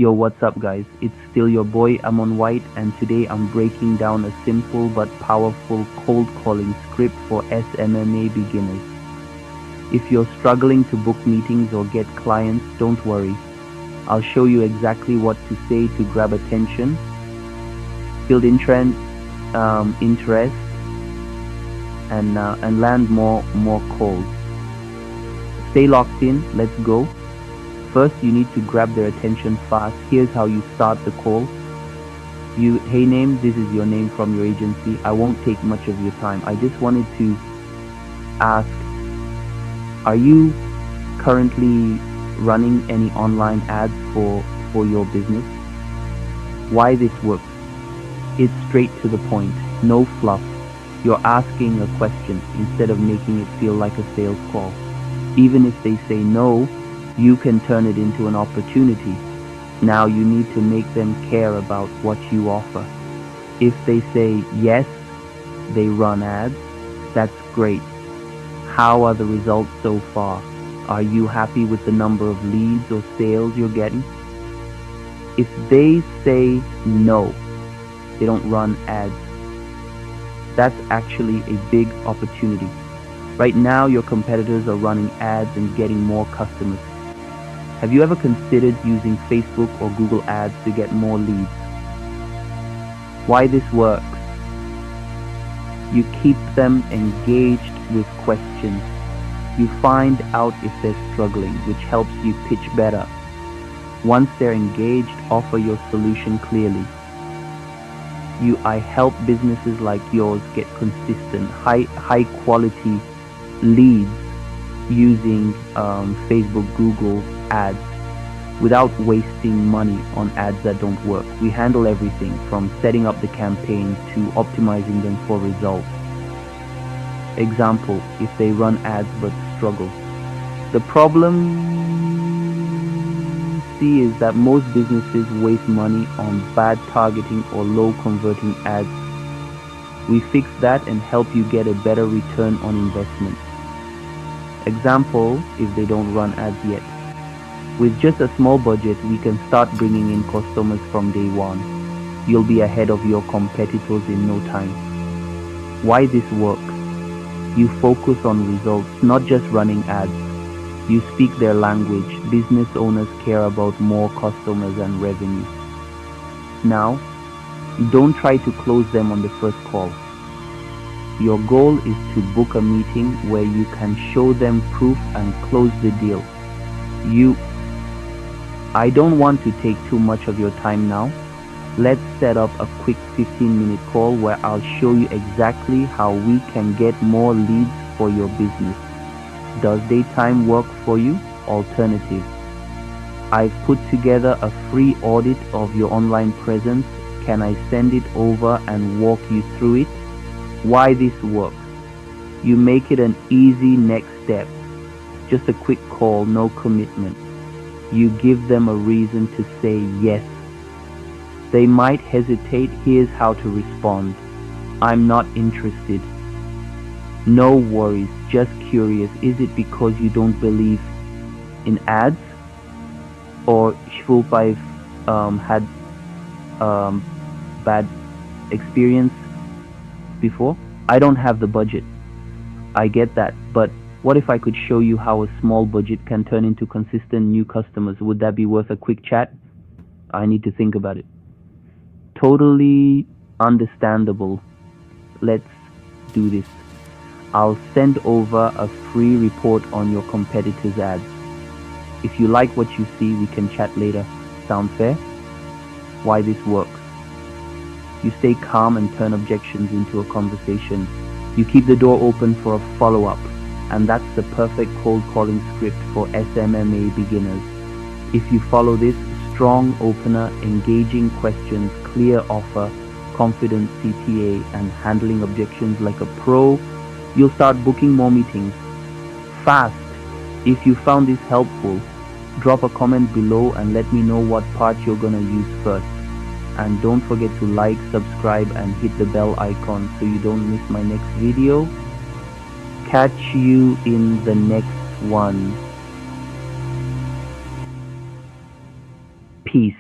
Yo, what's up, guys? It's still your boy Amon White, and today I'm breaking down a simple but powerful cold calling script for SMMA beginners. If you're struggling to book meetings or get clients, don't worry. I'll show you exactly what to say to grab attention, build interest, and land more calls. Stay locked in. Let's go. First, you need to grab their attention fast. Here's how you start the call. Hey name, this is your name from your agency. I won't take much of your time. I just wanted to ask, are you currently running any online ads for your business? Why this works? It's straight to the point, no fluff. You're asking a question instead of making it feel like a sales call. Even if they say no, you can turn it into an opportunity. Now you need to make them care about what you offer. If they say yes, they run ads, that's great. How are the results so far? Are you happy with the number of leads or sales you're getting? If they say no, they don't run ads, that's actually a big opportunity. Right now, your competitors are running ads and getting more customers. Have you ever considered using Facebook or Google ads to get more leads? Why this works? You keep them engaged with questions. You find out if they're struggling, which helps you pitch better. Once they're engaged, offer your solution clearly. I help businesses like yours get consistent, high quality leads using Facebook, Google ads without wasting money on ads that don't work. We handle everything from setting up the campaign to optimizing them for results. Example, if they run ads but struggle. The problem is that most businesses waste money on bad targeting or low converting ads. We fix that and help you get a better return on investment. Example, if they don't run ads yet. With just a small budget, we can start bringing in customers from day one. You'll be ahead of your competitors in no time. Why this works? You focus on results, not just running ads. You speak their language. Business owners care about more customers and revenue. Now, don't try to close them on the first call. Your goal is to book a meeting where you can show them proof and close the deal. I don't want to take too much of your time now. Let's set up a quick 15-minute call where I'll show you exactly how we can get more leads for your business. Does daytime work for you? Alternative. I've put together a free audit of your online presence. Can I send it over and walk you through it? Why this works? You make it an easy next step. Just a quick call, no commitment. You give them a reason to say yes. They might hesitate. Here's how to respond. I'm not interested. No worries, just curious. Is it because you don't believe in ads? Or Shvulpaiv had bad experience before? I don't have the budget. I get that, but what if I could show you how a small budget can turn into consistent new customers? Would that be worth a quick chat? I need to think about it. Totally understandable. Let's do this. I'll send over a free report on your competitors' ads. If you like what you see, we can chat later. Sound fair? Why this works? You stay calm and turn objections into a conversation. You keep the door open for a follow-up. And that's the perfect cold calling script for SMMA beginners. If you follow this, strong opener, engaging questions, clear offer, confident CTA, and handling objections like a pro, you'll start booking more meetings fast. If you found this helpful, drop a comment below and let me know what part you're gonna use first. And don't forget to like, subscribe, and hit the bell icon so you don't miss my next video. Catch you in the next one. Peace.